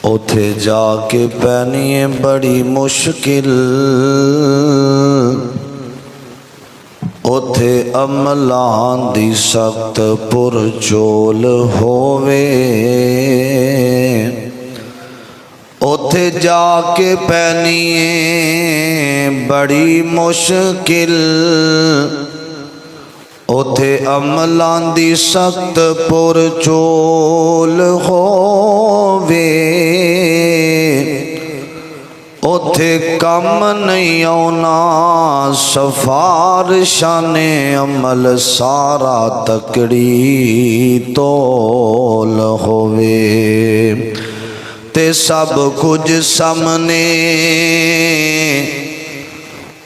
اوتھے جا کے پینی ہے بڑی مشکل، اوتھے عملان دی سخت پرچول ہووے، اوتھے جا کے پینی ہے بڑی مشکل، اوتھے عملان دی سخت پرچول ہووے، اوتھے کم نہیں آنا سفارشان عمل سارا تکڑی تول ہووے، تے سب کچھ سامنے،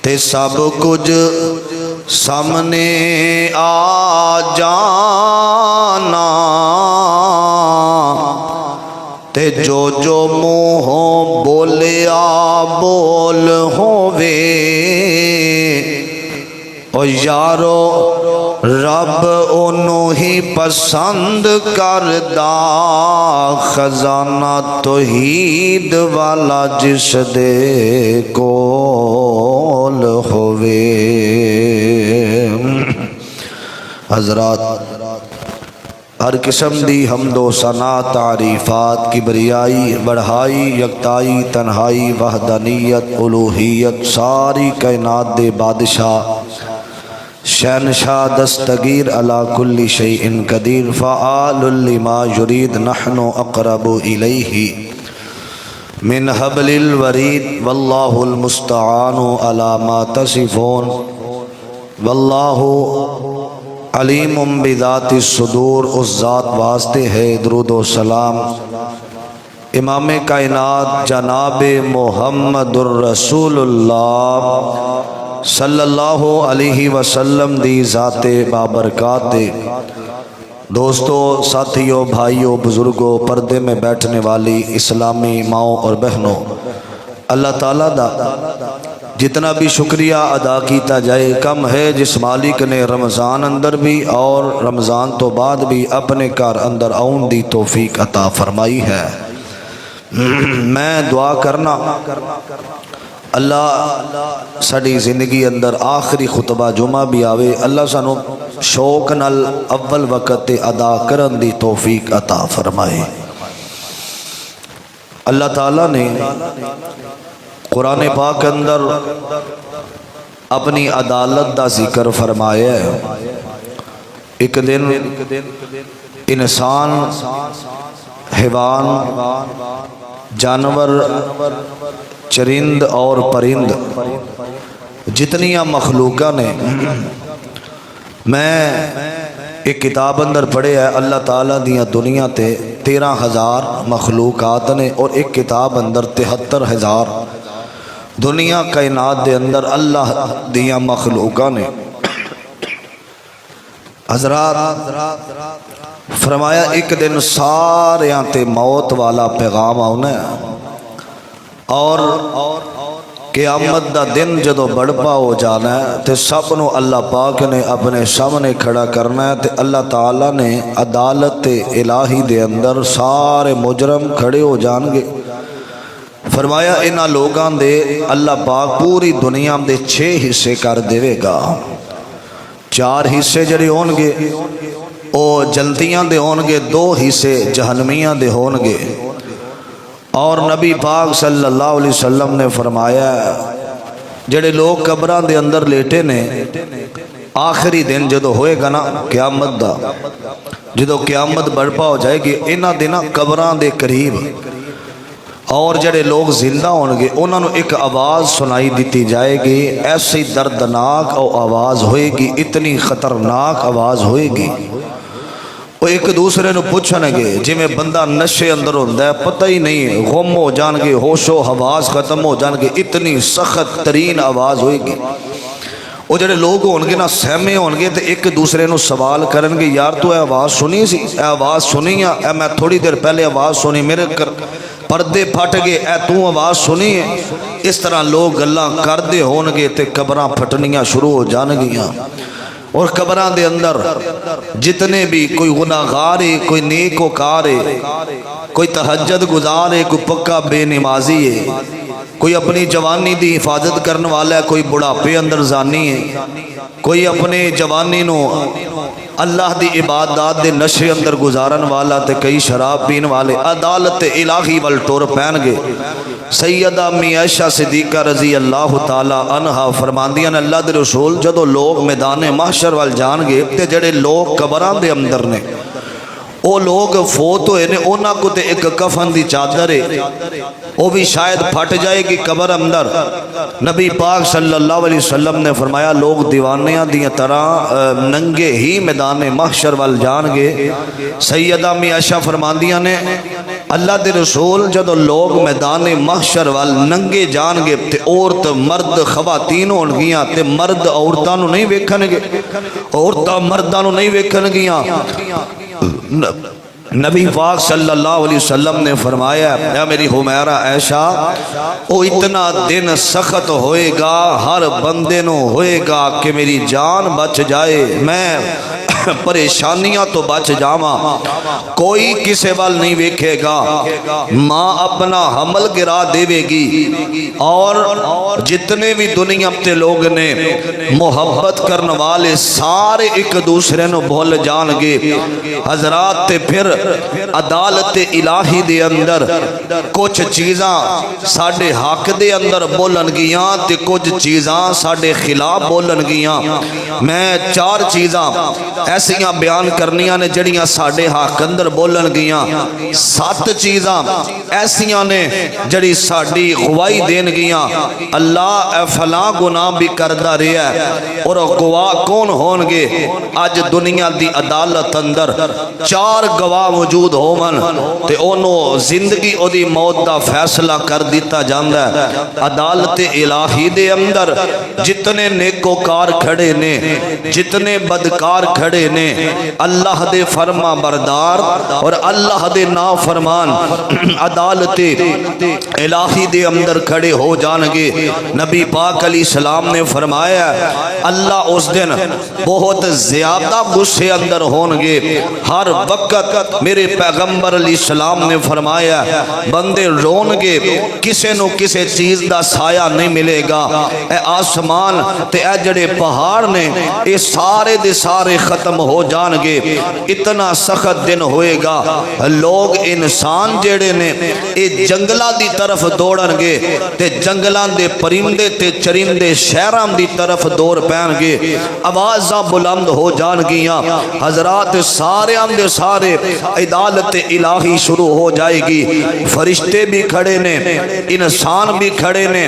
تے سب کچھ سامنے آ جانا، تے جو منہوں بولیا بول ہووے، او یارو رب انہوں ہی پسند کردہ خزانہ توحید والا جس دے کول ہووے۔ حضرات، ہر قسم دی حمد و ثنا تعریفات کبریائی بڑھائی یکتائی تنہائی وحدانیت الوہیت ساری کائنات دے بادشاہ شہنشاہ دستگیر علی کل شیء قدیر فعال لما یرید نحن اقرب الیہ من حبل الورید واللہ المستعان علی ما تصفون واللہ علیم بذات الصدور۔ اس ذات واسطے ہے درود و سلام امام کائنات جناب محمد الرسول اللہ صلی اللہ علیہ وسلم دی ذات بابرکات۔ دوستو، ساتھیوں، بھائیوں، بزرگوں، پردے میں بیٹھنے والی اسلامی ماؤں اور بہنوں، اللہ تعالیٰ دا جتنا بھی شکریہ ادا کیتا جائے کم ہے، جس مالک نے رمضان اندر بھی اور رمضان تو بعد بھی اپنے کار اندر آؤن دی توفیق عطا فرمائی ہے۔ میں دعا کرنا اللہ ساڑی زندگی اندر آخری خطبہ جمعہ بھی آوے، اللہ سانو شوق نال اول وقت ادا کرن دی توفیق عطا فرمائے۔ اللہ تعالیٰ نے قرآن پاک اندر اپنی عدالت دا ذکر فرمایا ہے۔ ایک دن انسان، حیوان، جانور، چرند اور پرند جتنیاں مخلوقہ نے، میں ایک کتاب اندر پڑھے ہے اللہ تعالیٰ دیاں دنیا تے 13,000 مخلوقات نے، اور ایک کتاب اندر 73,000 دنیا کائنات دے اندر اللہ دیاں مخلوقہ نے۔ حضرات فرمایا ایک دن سارے تے موت والا پیغام آنا ہے، اور قیامت دا دن جدو بڑپا ہو جانا ہے تے سب نو اللہ پاک نے اپنے سامنے کھڑا کرنا ہے، تے اللہ تعالیٰ نے عدالت الہی دے اندر سارے مجرم کھڑے ہو جان گے۔ فرمایا انہاں لوگاں دے اللہ پاک پوری دنیا دے 6 حصے کر دے گا۔ 4 حصے جڑے ہون گے او جنتیاں دے ہون گے، 2 حصے جہنمیاں دے ہون گے۔ اور نبی پاک صلی اللہ علیہ وسلم نے فرمایا جڑے لوگ قبراں دے اندر لیٹے نے، آخری دن جدو ہوئے گا نا قیامت دا، جدو قیامت برپا ہو جائے گی، انہاں دینا قبراں دے قریب اور جڑے لوگ زندہ ہونگے انہوں نے ایک آواز سنائی دیتی جائے گی، ایسی دردناک آواز ہوئے گی، اتنی خطرناک آواز ہوئے گی۔ وہ ایک دوسرے نو پوچھنے گے جی میں بندہ نشے اندر ہوندہ ہے، پتہ ہی نہیں، غم ہو جان گے، ہوش و حواس ختم ہو جان گے، اتنی سخت ترین آواز ہوئے گی۔ وہ جڑے لوگ ہونگے نا سہمے ہونگے تو ایک دوسرے نو سوال کرنگے، یار تو اے آواز سنی سی، اے آواز سنی ہے، اے میں تھوڑی دیر پہلے آواز سنی، میرے پردے پھٹ گئے، اے تو آواز سنی ہے۔ اس طرح لوگ اللہ کردے ہونگے تے قبراں پھٹنیاں شروع ہو جان گیاں۔ اور قبراں دے اندر جتنے بھی کوئی گناہگار ہے، کوئی نیک وکار ہے، کوئی تہجد گزار ہے، کوئی پکا بے نمازی ہے، کوئی اپنی جوانی دی حفاظت کرنے والا ہے، کوئی بڑھاپے اندر زانی ہے، کوئی اپنے جوانی نو اللہ دی عبادات دے نشے اندر گزارن والا تے کئی شراب پین والے عدالت الہی ول ٹور پہن گے۔ سیدہ امی عائشہ صدیقہ رضی اللہ تعالی عنہا فرماندیاں اللہ دے رسول جدو لوگ میدان محشر وال جان گے تے جڑے لوگ قبراں دے اندر نے او لوگ فوت ہوئے نے اونا کو تے ایک کفن دی چادر ہے وہ بھی شاید پھٹ جائے گی قبر اندر۔ نبی پاک صلی اللہ علیہ وسلم نے فرمایا لوگ دیوانیاں دیاں طرح ننگے ہی میدان محشر وال جان گے۔ سیدہ امی عائشہ فرماندیاں نے اللہ دے رسول جدو لوگ میدان محشر وال ننگے جان گے تے عورت مرد خواتین ہون گیاں تے مرد عورتاں نو نہیں ویکھن گے، عورتاں مرداں نو نہیں ویکھن گیاں۔ نبی پاک صلی اللہ علیہ وسلم نے فرمایا اے میری حمیرہ عائشہ او اتنا دن سخت ہوئے گا ہر بندے نو ہوئے گا کہ میری جان بچ جائے، میں پریشانیاں تو بچ جاواں، کوئی کسے وال نہیں ویکھے گا، ماں اپنا حمل گرا دیوے گی اور جتنے بھی دنیا تے لوگ نے محبت کرنے والے سارے ایک دوسرے نو بھول جان گے۔ حضرات تے پھر عدالت الہی دے اندر کچھ چیزاں ساڑھے حق دے اندر بولن گیاں تے کچھ چیزاں ساڑھے خلاف بولن گیاں۔ میں چار چیزاں ایسیاں بیان کرنیاں نے جڑیاں ساڑھے حق اندر بولن گیاں، 7 چیزاں ایسیاں نے جڑی ساڑھی گواہی دین گیاں اللہ اے فلاں گناہ بھی کردہ رہا ہے، اور گواہ کون ہون گے؟ آج دنیا دی عدالت اندر 4 گواہ موجود ہوون تے انہوں زندگی او دی موت دا فیصلہ کر دیتا جاندہ ہے۔ عدالت الہی دے اندر جتنے نیکوکار کھڑے نے، جتنے بدکار کھڑے نے، اللہ دے فرما بردار اور اللہ دے نافرمان عدالت الہی دے اندر کھڑے ہو جانگے۔ نبی پاک علیہ السلام نے فرمایا اللہ اس دن بہت زیادہ غصے اندر ہونگے، ہر وقت میرے پیغمبر علیہ السلام نے فرمایا بندے رونگے، کسے نو کسے چیز دا سایہ نہیں ملے گا، اے آسمان تے اے جڑے پہاڑ نے اے سارے دے سارے ختم ہو جانگے۔ اتنا سخت دن ہوئے گا، لوگ انسان جڑے نے اے جنگلہ دی طرف دوڑنگے تے جنگلان دے پرندے تے چرندے شہران دی طرف دوڑ پہنگے، آوازاں بلند ہو جانگیاں۔ حضرات سارے اندے سارے عدالت الہی شروع ہو جائے گی، فرشتے بھی کھڑے نے، انسان بھی کھڑے نے،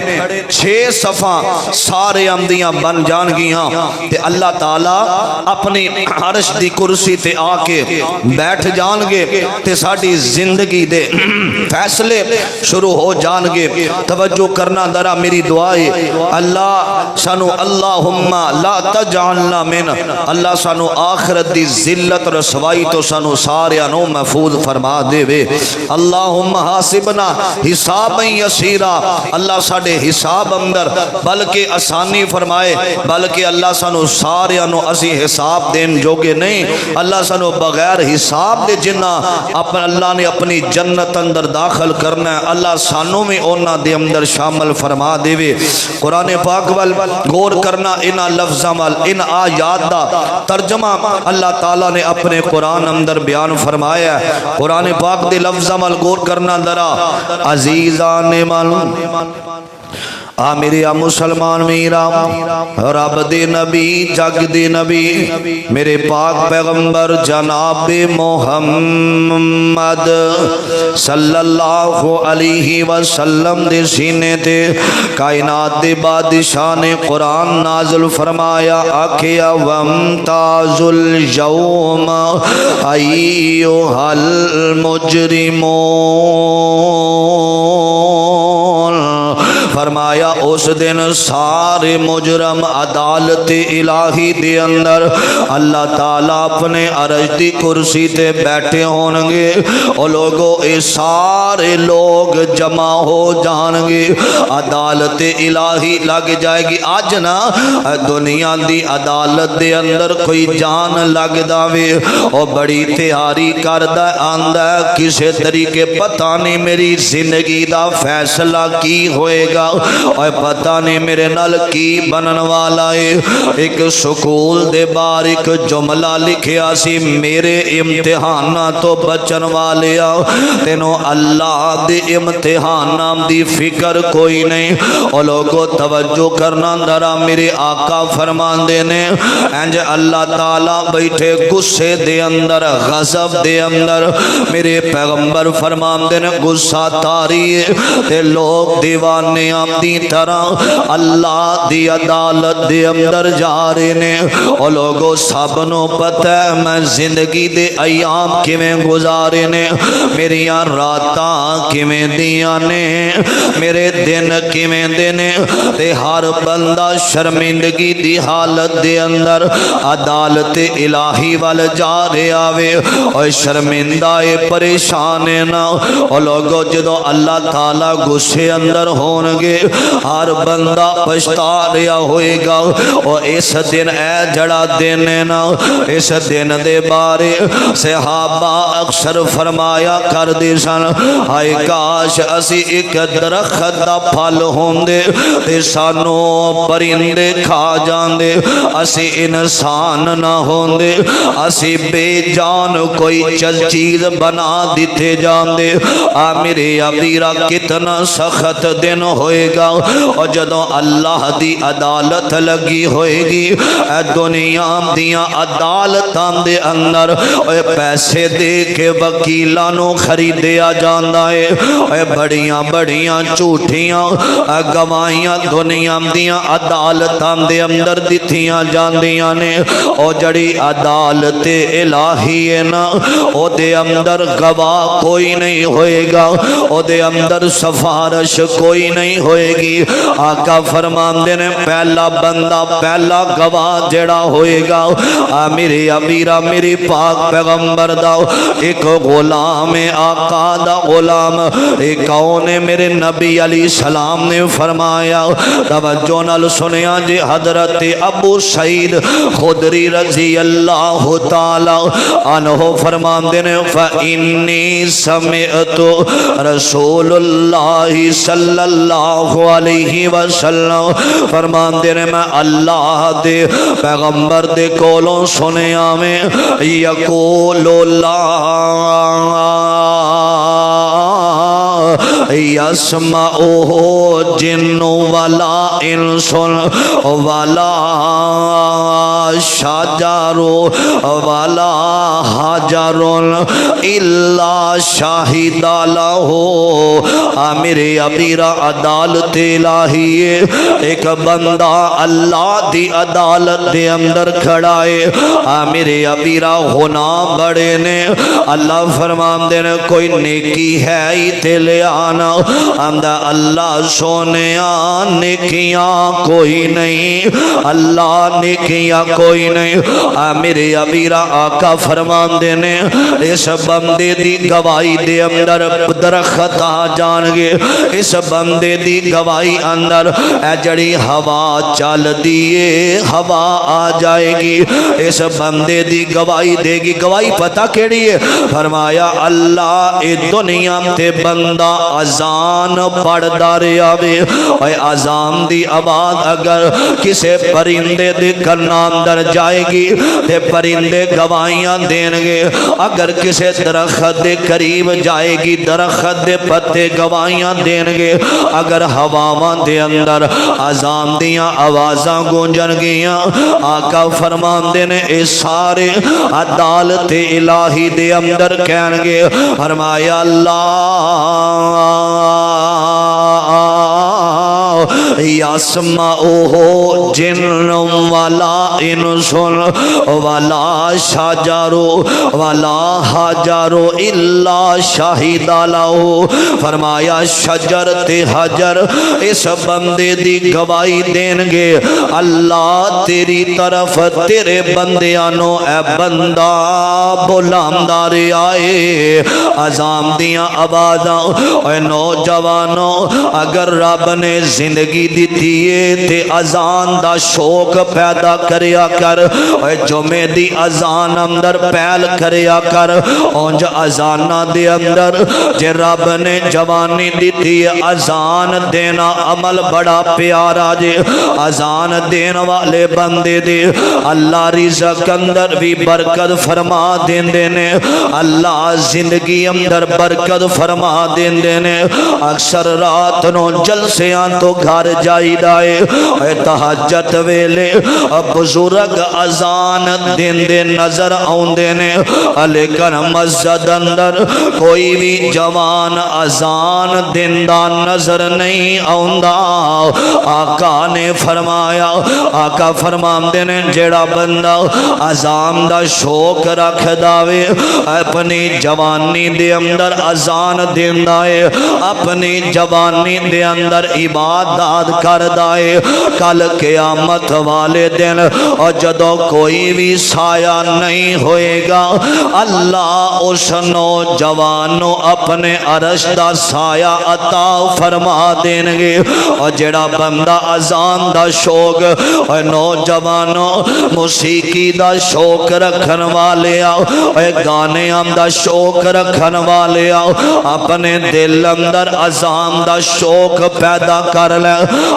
6 صفحہ سارے اندیاں بن جانگیاں تے اللہ تعالیٰ اپنی عرش دی کرسی تے آ کے بیٹھ جانگے تے ساڑھی زندگی دے فیصلے شروع ہو جانگے۔ توجہ کرنا درہ میری دعائے اللہ سانو اللہم لا تجعلنا من، اللہ سانو آخرت دی ذلت رسوائی تو سانو سارے انو محفوظ فرما دے وے۔ اللہم حاسبنا حسابا یسیرا، اللہ ساڑھے حساب اندر بلکہ آسانی فرمائے، بلکہ اللہ سانو سارے انو اسی حساب دین جوگے نہیں، اللہ سانو بغیر حساب دے جنہ اپنا اللہ نے اپنی جنت اندر داخل کرنا ہے، اللہ سانو میں اونا دے اندر شامل فرما دے وے۔ قرآن پاک وال غور کرنا، ان لفظاں وال ان آیات دا ترجمہ اللہ تعالیٰ نے اپنے قرآن اندر بیان فرمایا ہے۔ قرآن پاک دے لفظاں وال غور کرنا درا عزیزان من آ میرے مسلمان میرا رب دے نبی جگ دے نبی میرے پاک پیغمبر جناب محمد صلی اللہ علیہ وسلم دے سینے تے کائنات دے بادشاہ نے قرآن نازل فرمایا آکھیا وامتاز اليوم ایوہا المجرمون، فرمایا اس دن سارے مجرم عدالت الہی دے اندر اللہ تعالیٰ اپنے عرش دی کرسی تے بیٹھے ہون گے اور لوگوں اے سارے لوگ جمع ہو جان گے عدالت الہی لگ جائے گی آج نا دنیا دی عدالت دے اندر کوئی جان لگ داوے اور بڑی تیاری کردہ آندہ کسے طریقے پتہ نہیں میری زندگی دا فیصلہ کی ہوئے گا اور پتہ نہیں میرے نال کی بنن والا ہے ایک سکول دے بار ایک جملہ لکھیا سی میرے امتحانہ تو بچن والے آؤ تینوں اللہ دے امتحانہ دی فکر کوئی نہیں اور لوگوں توجہ کرنا درہ میرے آقا فرمان دینے انج اللہ تعالیٰ بیٹھے غصے دے اندر غضب دے اندر میرے پیغمبر فرمان دینے غصہ تاری تے لوگ دیوانے دی طرح اللہ دی عدالت دے اندر جا رہے نے اور لوگوں سبنوں پتہ ہے میں زندگی دے ایام کیویں گزارے نے میری راتاں کیویں دیاں نے میرے دن کیویں دینے تے ہر بندہ شرمندگی دی حالت دے اندر عدالت الہی وال جا رہے آوے اور شرمندہ پریشان نہ اور لوگوں جدو اللہ تعالیٰ غصے اندر ہونگے ہر بندہ پچھتا رہا ہوئے گا اور اس دن اے جڑا دن نا اس دن دے بارے صحابہ اکثر فرمایا کر دے سن ہائے کاش اسی ایک درخت دا پھل ہوندے تے سانو پرندے کھا جاندے اسی انسان نہ ہوندے اسی بے جان کوئی چیز بنا دیتے جاندے میرے ابیرہ کتنا سخت دن ہوئے گا اور جدوں اللہ دی عدالت لگی ہوئے گی اے دنیا دیاں عدالتاں دے اندر اے پیسے دے کے وکیلانوں خریدیا جاندا ہے اے بڑیاں بڑیاں جھوٹیاں گواہیاں دنیا دیاں عدالتاں دے اندر دتیاں جاندیاں نے او جڑی عدالت الہی ہے نا او دے اندر گواہ کوئی نہیں ہوئے گا او دے اندر سفارش کوئی نہیں ہوئے گی آقا فرمان دینے پہلا بندہ پہلا گواہ جڑا ہوئے گا میری امیرہ میری پاک پیغمبر دا ایک غلام آقا دا غلام ایک کون میرے نبی علیہ السلام نے فرمایا توجہ نال سنیا جی حضرت ابو سعید خدری رضی اللہ تعالی عنہ فرمان دینے فَإِنِّي سَمِعْتُ رسول اللہ صلی اللہ علیہ وسلم فرمان دینے میں اللہ دے پیغمبر دے کولوں سنے آمیں یقول اللہ یسمعو جن ولا انس ولا شجر ولا حجر الا شاہد لہ میرے ابیرہ عدالت الہی ایک بندہ اللہ دی عدالت دے اندر کھڑا ہے میرے ابیرہ ہونا بڑے نے اللہ فرمان دینے کوئی نیکی ہے ہی تے لے آنا اندہ اللہ سونے نیکیاں کوئی نہیں اللہ نیکیاں کوئی نہیں میرے ابیرہ آقا فرمان دینے اس بندے دی گواہی دے اندر درخت آ جان گے اس بندے دی گواہی اندر اے جڑی ہوا چل دیئے ہوا آ جائے گی اس بندے دی گواہی دے گی گواہی پتہ کیڑی ہے فرمایا اللہ اے دنیا تے بندہ اذان پڑھ دارے آوے اے اذان دی آواز اگر کسے پرندے دے کرنا اندر جائے گی تے پرندے گواہیاں دین گے اگر کسے درخت دے قریب جائے گی درخت دے پتے گواہیاں دین گے اگر ہواواں دے اندر اذان دیاں آوازاں گونجن گیاں آقا فرمان دینے اے سارے عدالت الہی دے اندر کہن گے فرمایا اللہ یسمعہ جن ولا انس ولا شجر ولا حجر الا شہد لہ. فرمایا شجر تے حجر اس بندے دی گواہی دین گے اللہ تیری طرف تیرے بندیانو اے بندہ بلاندا رہیا اے. اذان دیاں آوازاں اے نوجوانوں اگر رب نے زندگی دیتی ہے تے اذان دا شوق پیدا کریا کر. اے جمعے دی اذان اندر پہل کریا کر. اونج اذاناں دے اندر جے رب نے جوانی دیتی ہے اذان دینا عمل بڑا پیارا جے. اذان دین والے بندے دے اللہ رزق اندر بھی برکت فرما دیندے نے. اللہ زندگی اندر برکت فرما دیندے نے. اکثر رات نو جلسیاں تو گھر جائی دائے اے تہجد ویلے بزرگ اذان دیندے نظر آوندے نے لیکن مسجد اندر کوئی بھی جوان اذان دیندا نظر نہیں آوندا. آقا نے فرمایا آقا فرماندے نے جیڑا بندہ اذان دا شوق رکھدا وے اپنی جوانی دے اندر اذان دیندا ہے اپنی جوانی دے اندر عبادات کردا ہے کل قیامت والے دن اور جدو کوئی بھی سایہ نہیں ہوئے گا اللہ اس نوجوانوں اپنے عرش دا سایہ عطا فرما دیں گے. اور جڑا بندہ اذان دا شوق اور نوجوانوں موسیقی دا شوق رکھن والے آؤ گانے دا شوق رکھن والے آؤ اپنے دل اندر اذان دا شوق پیدا کر لے.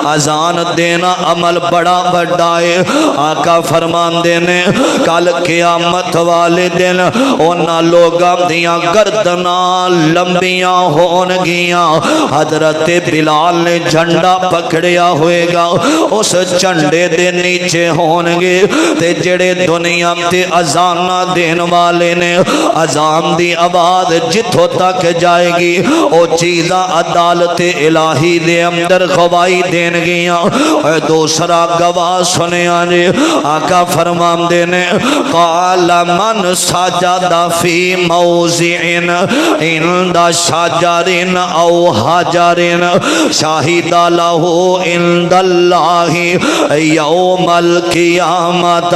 اذان دینا عمل بڑا بڑا ہے. آقا فرماندے نے کل قیامت والے دن اونا لوگاں دیاں گردناں لمبیاں ہون گیاں. حضرت بلال نے جھنڈا پکڑیا ہوئے گا اس جھنڈے دے نیچے ہون گے تے جڑے دنیا تے اذاناں دین والے نے اذان دی آواز جتھوں تک جائے گی او چیزاں عدالت الہی دے اندر گواہی دین گیاں. اے دوسرا گواہ سنیا جی آقا فرماندے نے قال من سجد فی موضع عند شجر او حجر شاہد لہ عند اللہ یوم القیامت.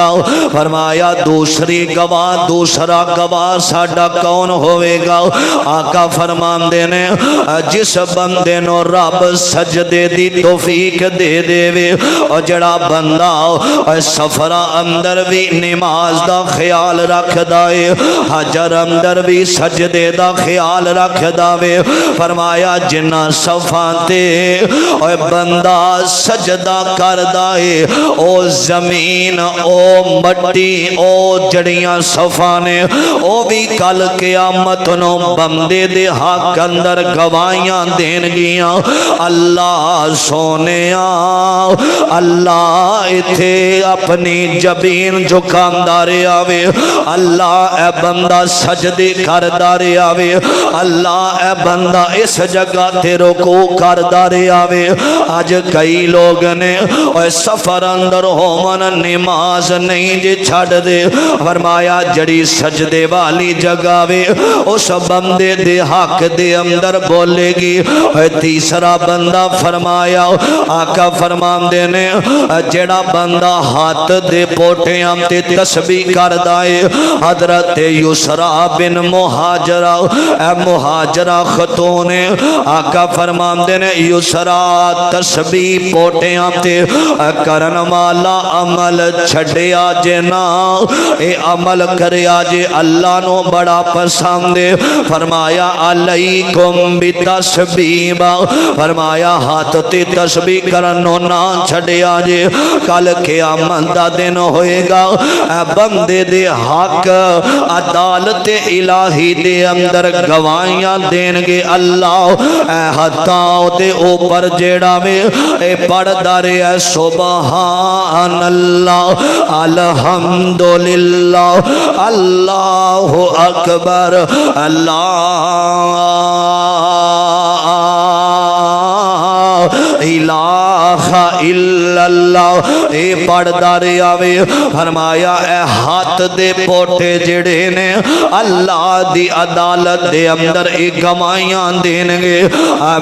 فرمایا دوسری گواہ دوسرا گواہ ساڈا کون ہوئے گا. آقا فرماندے نے جس بندے نو رب سجدے دی توفیق دے دے وے اور جڑا بندہ سفر اندر بھی نماز دا خیال رکھ دائے حجر اندر بھی سجدے دا خیال رکھ داوے. فرمایا جنہ صفان تے اور بندہ سجدہ کر دائے او زمین او مٹی او جڑیاں صفانے او بھی کل قیامت نو بندے دے حق اندر گواہیاں دین گیاں. اللہ سونیا اللہ اتھے اپنی جبین جھکاندہ رہیا وے. اللہ اے بندہ سجدے کردہ رہیا وے. اللہ اے بندہ اس جگہ تے رکوع کردہ رہیا وے. آج کئی لوگ نے سفر اندر ہومن نماز نہیں جے چھڑ دے. فرمایا جڑی سجدے والی جگہ وے اس بندے دے حق دے اندر بولے گی. تیسرا بندہ فرمایا آقا فرماندے نے جڑا بندہ ہاتھ دے پوٹیاں تے تسبیح کردہ ہے. حضرت یسرا بن مہاجرہ اے مہاجرہ خاتون آقا فرماندے نے یسرا تسبیح پوٹیاں تے کرن والا عمل چھڑیا جے نا اے عمل کریا جے اللہ نو بڑا پسند. فرمایا علیکم بتسبیح فرمایا ہاتھ تے تسبیح کرنو نہ چھڑیا جے کل قیامت دا دن ہوئے گا. اے بندے دے حق عدالت الہی دے اندر گواہیاں دین گے اللہ. اے ہتھاں دے اوپر جیڑا میں اے پڑھ دارے اے سبحان اللہ الحمدللہ اللہ اکبر اللہ الہ اللہ اے پڑھدا رہیا وے فرمایا اے ہاتھ دے پوٹے جڑے نے اللہ دی عدالت دے اندر اے گواہیاں دین گے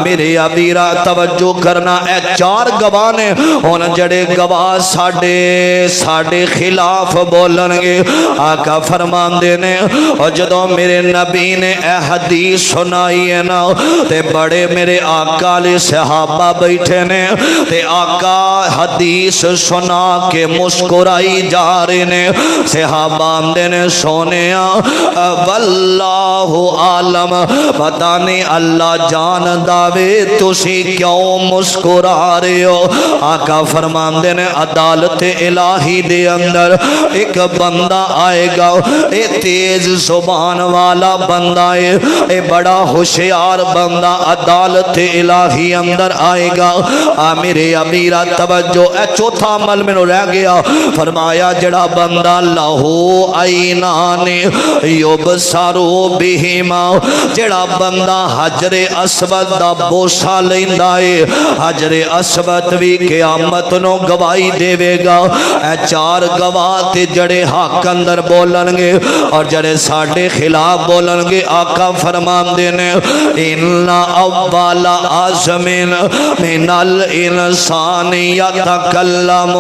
میرے ابیرا توجہ کرنا اے چار گواہ نے ہن جڑے گواہ ساڈے خلاف بولن گے آقا فرماندے نے اور جدوں میرے نبی نے اے حدیث سنائی ہے نا تے بڑے میرے آقا علیہ صحابہ بیٹھے نے تے آقا حدیث سنا کے مسکرائی جا رہے نے صحابہ آمدے نے سونیا واللہ عالم پتہ نہیں اللہ جان داوے تسی کیوں مسکرا رہے ہو آقا فرماندے نے عدالت الہی دے اندر ایک بندہ آئے گا اے تیز زبان والا بندہ ہے اے بڑا ہوشیار بندہ عدالت الہی اندر آئے گا میرے امیرہ توجہ اے چوتھا عمل میں رہ گیا فرمایا جڑا بندہ لہو عینان یبصرو بہما جڑا بندہ حجر اسود دا بوسا لیندا ہے حجر اسود بھی قیامت نو گواہی دے گا اے چار گواہ تے جڑے حق اندر بولن گے اور جڑے ساڈے خلاف بولن گے آقا فرماندے نے ان اول عزم من الانسان یتکلم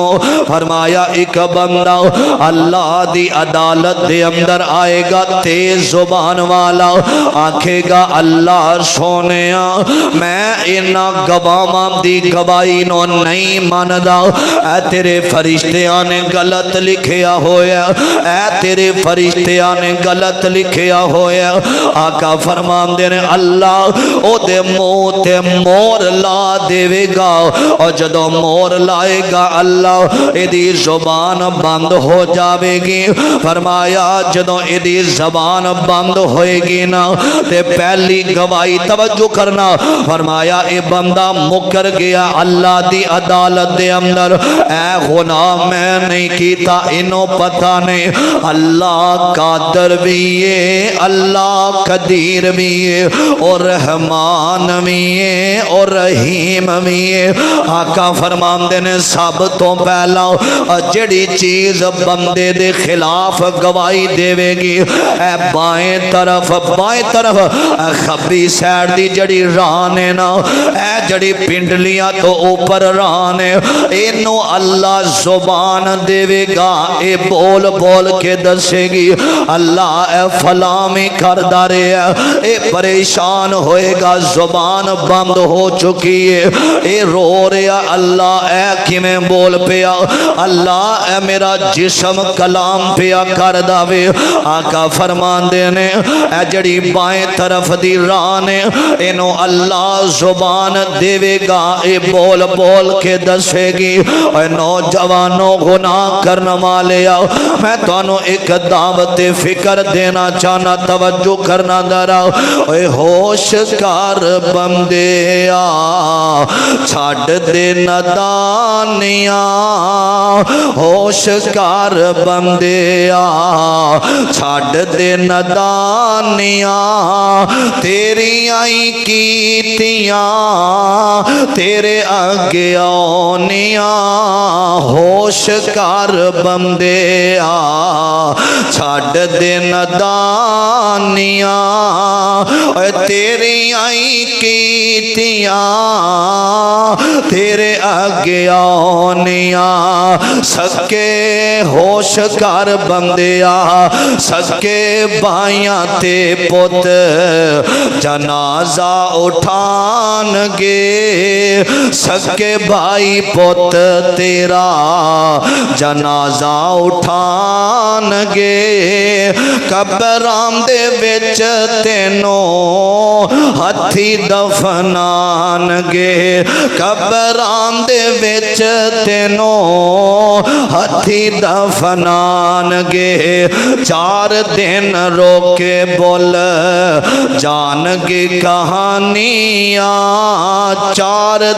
فرمایا ایک بندہ اللہ دی عدالت دے اندر آئے گا تیز زبان والا آکھے گا اللہ سونیا میں انہاں گواہاں دی گواہی نو نہیں مندا اے تیرے فرشتیاں نے غلط لکھیا ہویا اے تیرے فرشتیاں نے غلط لکھیا ہویا آقا فرماندے نے اللہ او دے منہ تے مور لا دے گا اور جدوں مور لائے گا اللہ ایدی زبان بند ہو جاوے گی فرمایا جدوں ایدی زبان بند ہوئے گی نا تے پہلی گواہی توجہ کرنا فرمایا اے بندہ مکر گیا اللہ دی عدالت دے اندر اے غلام میں نہیں کیتا انہوں پتہ نہیں اللہ قادر بھی ہے اللہ قدیر بھی ہے اور رحمان بھی ہے اور رحیم بھی ہے آقا فرماندے نے سب تو پہلا جڑی چیز بندے دے خلاف گواہی دے گی اے بائیں طرف خبی سائڈ دی جڑی ران ہے نا اے جڑی پنڈلیاں تو اوپر ران ہے اینو اللہ زبان دے گا اے بول بول کے دسے گی اللہ اے فلاں میں کردہ رہے اے پریشان ہوئے گا زبان بند ہو چکی ہے اے رو رہا اللہ اے کی میں بول پیا اللہ اے میرا جسم کلام پیا کردہ وے آقا فرمان دینے اے جڑی بائیں طرف دی رانے انہوں اللہ زبان دے گا اے بول بول کے دسے گی اے نوجوانوں گناہ کرنے والے میں تانوں ایک دعوت فکر دینا چاہنا توجہ کرنا درا اے ہوش کار بندیا چھاڑ دے ندانیاں ہوش کار بندیا چھاڑ دے ندانیاں تیری آئی کیتیاں تیرے آگے آنیاں ہوش کار بندیا چھاڑ دے ندانیاں تیری آئی کیتیاں تیرے آگے آنیاں سکے ہوش کار بندیا سکے بھائیاں تے پوت جنازہ اٹھان گے سکے بھائی پوت تیرا جنازہ اٹھان گے قبران دے وچ تینوں ہتھی دفنان گے قبران دے وچ تینوں ہتھی دفنان گے 4 دن روکے بول جان گے کہانیاں 4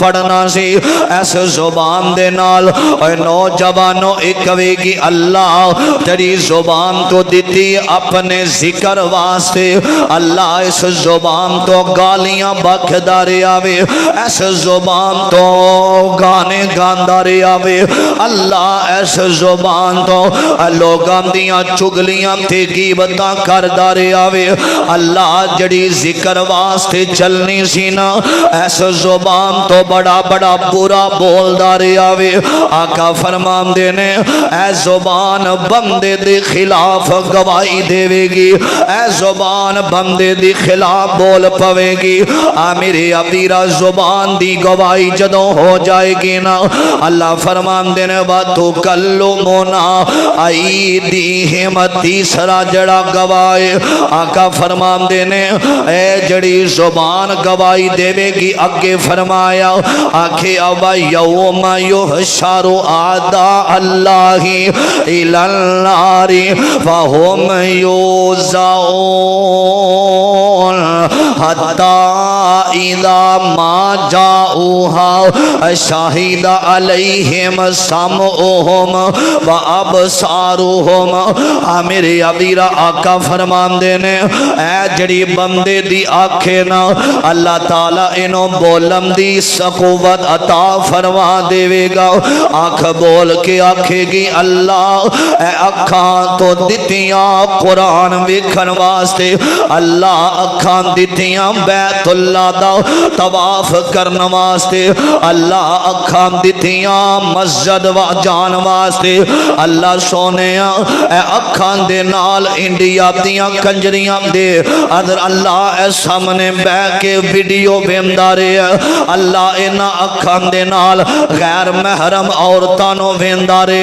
پڑھنا سی اس زبان دے نال اے نوجوانوں ایک ویگی اللہ تیری زبان تو دیتی اپنے ذکر واسطے اللہ اس زبان تو گالیاں بکھدارے آوے اس زبان تو گانے گاندارے آوے اللہ اس زبان تو لوگاں دیاں چگلیاں تے غیبتاں کردارے آوے اللہ جڑی ذکر واسطے چلنی سی نا اس زبان تو بڑا بڑا برا بول دارے آوے آقا فرمان دینے اے زبان بندے دے خلاف گواہی دے گی اے زبان بندے دی خلاف بول پوے گی میرے ابیرہ زبان دی گواہی جدوں ہو جائے گی نا اللہ فرمان دینے وَتُو کلو مونا ایدیہم تیسرا جڑا گواہی آقا فرمان دینے اے جڑی زبان گواہی دے گی اگے فرمایا آکھے ابا یوم یحشر اعداء اللہ الی النار فہم یوزعون حتی اذا ما جاؤها شاہد علیہم سمعهم و ابصارهم میرے ابیرہ آقا فرمان دینے اے جڑی بندے دی آنکھیں نا اللہ تعالیٰ انہوں بولم دی سقوت عطا فرما دے گا آنکھ بول کے آنکھے گی اللہ اے اکھاں تو دتیاں قرآن وکھن واسطے اللہ اکھاں دتیاں بیت اللہ دا طواف کرن واسطے اللہ اکھاں دتیاں مسجد و جان واسطے اللہ سونیاں اے اکھاں دے نال انڈیا دیاں کنجریاں دے ادھر اللہ اے سامنے بے کے ویڈیو ویندارے اللہ اینا اکھاں دے نال غیر محرم عورتانوں ویندارے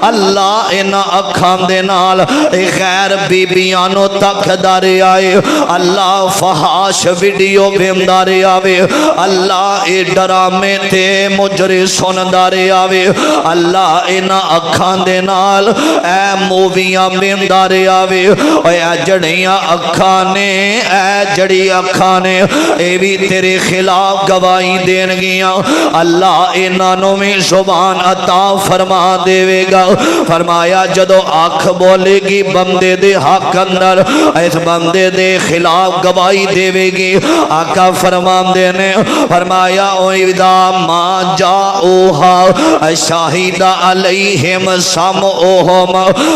اللہ اینا اکھاں دے نال غیر بیبیانوں تک دارے آئے اللہ فحاش ویڈیو ویندارے آوے اللہ اے ڈرامے تے مجرے سندارے آوے اللہ اینا اکھاں دے نال اے موویاں ویندارے آوے اے جڑیاں اکھاں نے اے جڑی اکھاں نے اے بھی تیرے خلاف گواہی دین گیاں اللہ انہوں میں زبان عطا فرما دے گا فرمایا جدو آنکھ بولے گی بندے دے حق اندر اس بندے دے خلاف گواہی دے گی آقا فرمان دینے فرمایا اذا ما جاؤها شاہد علیہم سمعهم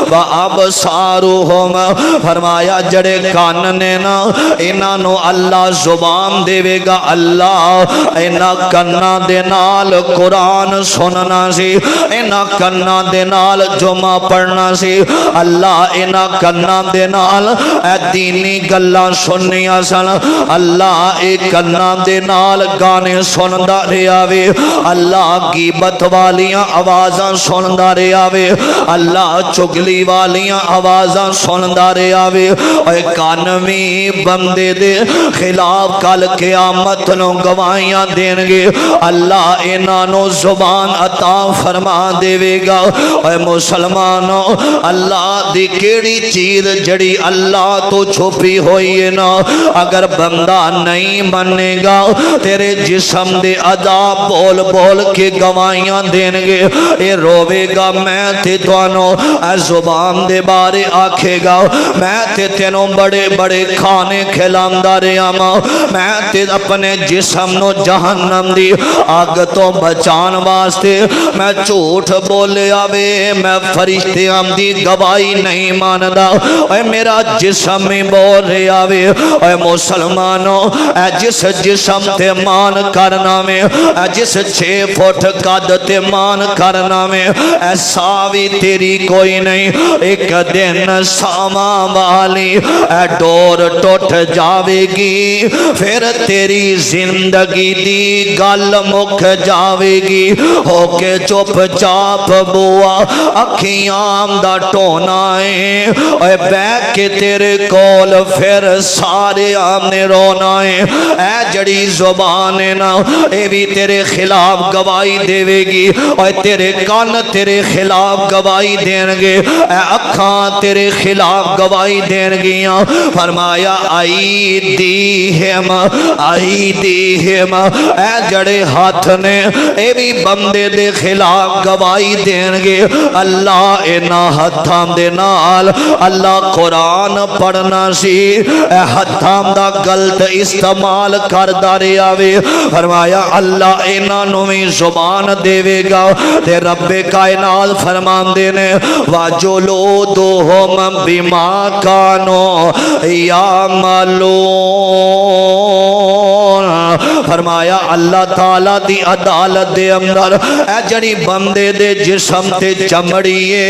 و ابصارهم فرمایا جڑے کان نے نا انہوں اللہ زبان دے گا اللہ اینا کنا دے نال قرآن سننا سی اینا کنا دے نال جمعہ پڑھنا سی اللہ اینا کنا دے نال دینی گلاں سننیاں سن اللہ اے کنا دے نال گانے سندا رہیا وے اللہ غیبت والیاں آوازاں سندا رہیا وے اللہ چگلی والیاں آوازاں سندا رہیا وے اے کانویں بندے دے خلاف کل قیامت نو گواہیاں دین گے اللہ انہوں زبان عطا فرما دے گا اے مسلمانوں اللہ دی کیڑی چیز جڑی اللہ تو چھپی ہوئی ہے نا اگر بندہ نہیں منے گا تیرے جسم دے عذاب بول بول کے گواہیاں دین گے اے روے گا میں تے توانو اے زبان دے بارے آکھے گا میں تے تینوں بڑے بڑے کھانے کھلاندا رہیا ماں میں تے اپنے جسم نو جہنم دی آگ تو بچان واسطے میں جھوٹ بولے آوے میں فرشتے ہم دی گواہی نہیں ماندا اے میرا جسم میں بول رہے آوے اے مسلمانوں اے جس جسم تے مان کرنا میں اے جس 6 فٹ قد تے مان کرنا میں اے ساوی تیری کوئی نہیں ایک دن ساما والی اے ڈور ٹوٹ جاوے گی پھر تیری زندگی دی گل مک جاوے گی ہو کے چپ چاپ بوا اکھیاں دا ٹونا ہے اے بے کے تیرے کول پھر سارے آمنے رونا ہے اے جڑی زبان ہے نا اے بھی تیرے خلاف گواہی دے گی اے تیرے کان تیرے خلاف گواہی دین گے اے اکھاں تیرے خلاف گواہی دین گیاں فرمایا ایدیہم ایدیہم اے جڑے ہاتھ نے اے بھی بندے دے خلاف گواہی دین گے اللہ اینا ہتھاں دے نال اللہ قرآن پڑھنا سی اے ہتھاں دا غلط استعمال کر دارے آوے فرمایا اللہ اینا نویں زبان دے گا تے رب کائنات فرمان دینے وَجُلُودُهُمْ بِمَا كَانُوا يَعْمَلُونَ فرمایا اللہ تعالیٰ دی عدالت دے اندر اے جڑی بندے دے جسم تے چمڑیے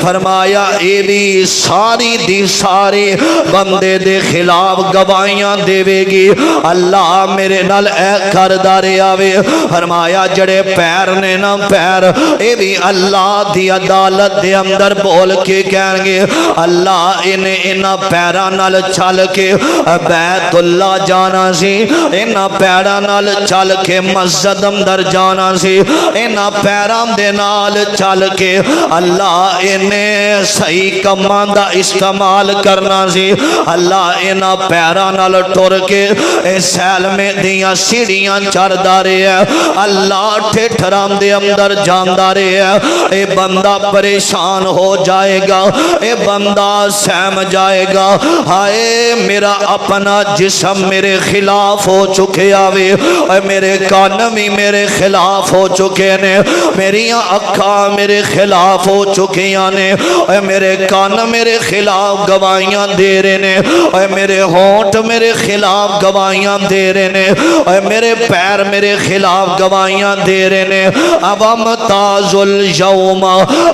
فرمایا اے بھی ساری دی ساری بندے دے خلاف گواہیاں دے گی اللہ میرے نال اے کردارے آوے فرمایا جڑے پیر نے نا پیر اے بھی اللہ دی عدالت دے اندر بول کے کہیں گے اللہ انہاں پیراں نال چل کے بیت اللہ جانا سی انہاں پیراں نال چل کے مسجد اندر جانا سی انہاں پیراں دے نال چل کے اللہ انہیں صحیح کماں دا استعمال کرنا سی اللہ انہاں پیراں نال ٹر کے اے سیل میں دیاں سیڑھیاں چڑھ دارے ہے اللہ ٹھٹھرام دے اندر جاندارے ہے اے بندہ پریشان ہو جائے گا اے بندہ سہم جائے گا ہائے میرا اپنا جسم میرے خلاف ہو چکے آوے اے میرے کان بھی میرے خلاف ہو چکے نے میری اکھاں میرے خلاف ہو چکیاں نے اے میرے کان میرے خلاف گواہیاں دے رہے نے اے میرے ہونٹ میرے خلاف گواہیاں دے رہے نے اے میرے پیر میرے خلاف گواہیاں دے رہے نے اب امتاز اليوم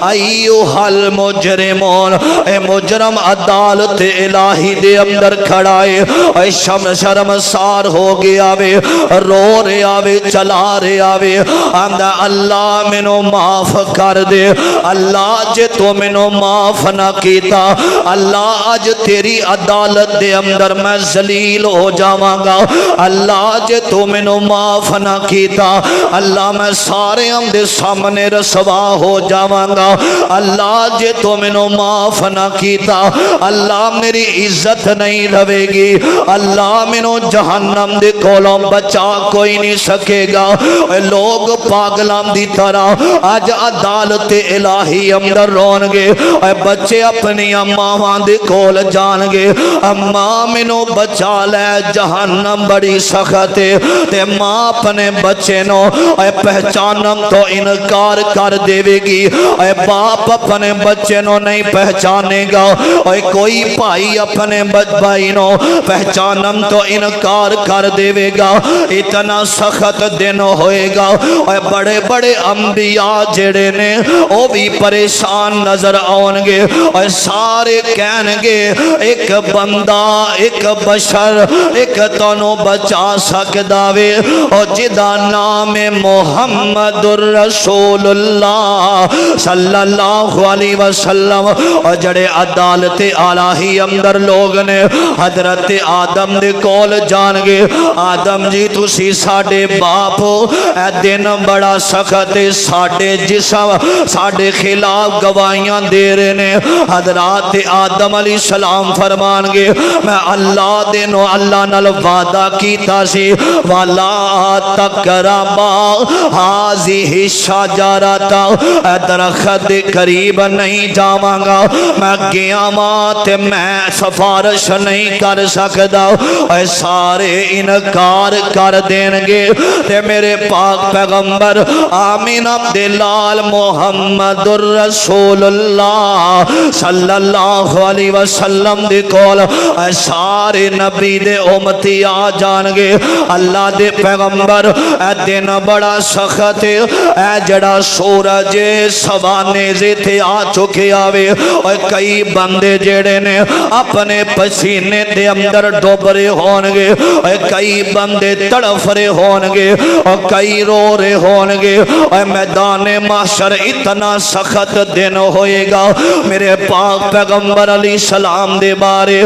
ایوہ المجرمون اے مجرم عدالت الہی دے اندر کھڑائے اے شرم سار ہو گیا وے رو رہے آوے چلا رہے آوے آمدہ اللہ منو معاف کر دے اللہ جے تو منو معاف نہ کیتا اللہ آج تیری عدالت دے اندر میں ذلیل ہو جاواں گا اللہ جے تو منو معاف نہ کیتا اللہ میں سارے ہم دے سامنے رسوا ہو جاواں گا اللہ جے تو منو معاف نہ کیتا اللہ میری عزت نہیں رہے گی اللہ منو جہنم دے کولوں بچا کوئی نہیں سکے گا اے لوگ پاگلام دی طرح آج عدالت الہی اندر رون گے اے بچے اپنی اماں دے کول جان گے اماں منو بچا لے جہنم بڑی سخت ہے تے ماں اپنے بچے نو اے پہچانم تو انکار کر دے گی اے باپ اپنے بچے نو نہیں پہچانے گا اے کوئی بھائی اپنے بھائی نو پہچانم تو انکار کر دے گا اتنا سخت دن ہوئے گا اے بڑے بڑے انبیاء جڑے نے وہ بھی پریشان نظر آؤں گے اے سارے کہنے گے ایک بندہ ایک بشر ایک تنو بچا سکدا وے اور جدا نام محمد الرسول اللہ صلی اللہ علیہ وسلم اور جڑے عدالت الہی اندر لوگ نے حضرت آدم دے کول جان گے آدم جی تسی ساڑے باپ ہو اے دن بڑا سخت ساڑے جسم ساڑے خلاف گواہیاں دے رہے نے حضرات آدم علیہ السلام فرمان گے میں اللہ دینو اللہ نال وعدہ کیتا سی وَلَا تَقْرَبَا هَذِهِ الشَّجَرَةَ درخت قریب نہیں جاواں گا میں قیامت میں سفارش نہیں کر سکتا اے سارے انکار کر دیں گے تے میرے پاک پیغمبر آمین عبداللال محمد الرسول اللہ صلی اللہ علیہ وسلم دے کول اے سارے نبی دے امتی آ جان گے اللہ دے پیغمبر اے دن بڑا سخت اے جڑا سورج سوانے سے تھے آ چکے آوے اور کئی بندے جڑے نے اپنے پسینے دے اندر ڈوب رہے ہون گے اور کئی بندے تڑف رہے ہون گے اور کئی رو رہے ہون گے اور میدان محشر اتنا سخت دن ہوئے گا میرے پاک پیغمبر علیہ السلام دے بارے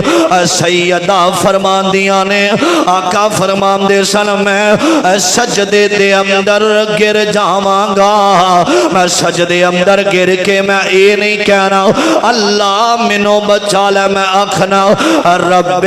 سیدہ فرمان دیا نے آقا فرمان دے سن میں سجدے دے اندر گر جاواں گا میں سجدے اندر گر کے میں اے نہیں کہنا اللہ منو بچا لے میں اکھنا رب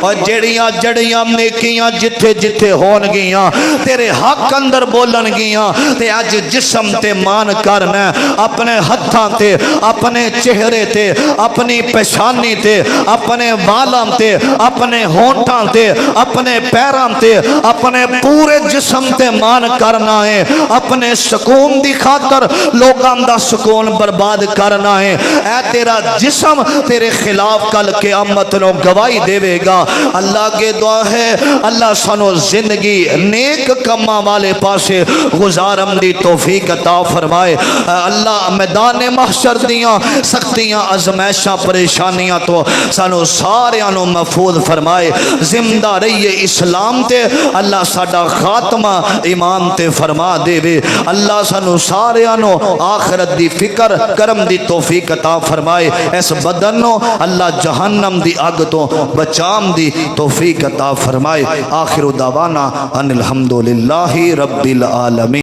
اور جڑیاں جڑیاں نیکیاں جتھے جتھے ہون گیاں تیرے حق اندر بولن گیاں تے اج جسم تے مان کرنا اپنے ہتھاں تے اپنے چہرے تے اپنی پیشانی تے اپنے والاں تے اپنے ہونٹاں تے اپنے پیراں تے اپنے پورے جسم تے مان کرنا ہے اپنے سکون دی خاطر لوگاں دا سکون برباد کرنا ہے اے تیرا جسم تیرے خلاف کل قیامت نو گواہی دے گا اللہ کے دعا ہے اللہ سانو زندگی نیک کما والے پاسے گزارم دی توفیق عطا فرمائے اللہ میدان محشر دیاں سختیاں ازمائشاں پریشانیاں تو سانو ساریاں نو محفوظ فرمائے زندہ رہیے اسلام تے اللہ ساڈا خاتمہ ایمان تے فرما دے وے اللہ سانو ساریاں نو آخرت دی فکر کرم دی توفیق عطا فرمائے اس بدن نو اللہ جہنم دی اگ تو بچام دی توفیق عطا فرمائے آخر دعوانا ان الحمدللہ رب العالمین